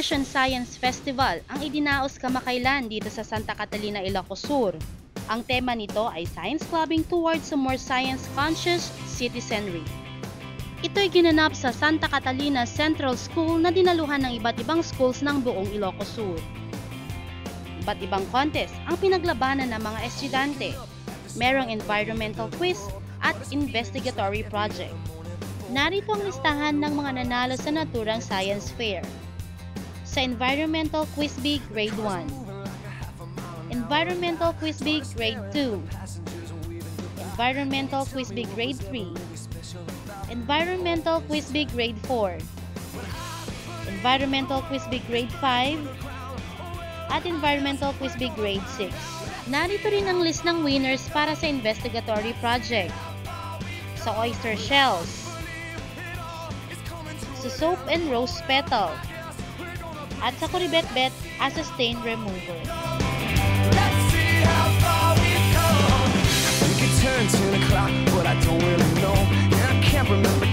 Fish and Science Festival ang idinaos kamakailan dito sa Santa Catalina, Ilocos Sur. Ang tema nito ay Science Clubbing towards a more science-conscious citizenry. Ito'y ginanap sa Santa Catalina Central School na dinaluhan ng iba't ibang schools ng buong Ilocos Sur. Iba't ibang contest ang pinaglabanan ng mga estudyante. Merong environmental quiz at investigatory project. Narito ang listahan ng mga nanalo sa naturang science fair. Sa Environmental Quiz Bee Grade 1, Environmental Quiz Bee Grade 2, Environmental Quiz Bee Grade 3, Environmental Quiz Bee Grade 4, Environmental Quiz Bee Grade 5, at Environmental Quiz Bee Grade 6. Narito rin ang list ng winners para sa investigatory project. Sa oyster shells, sa soap and rose petal, at sa kuribet-bet as a stain remover. Let's see how far we've come. We could turn 10 o'clock, but I don't really know. And I can't remember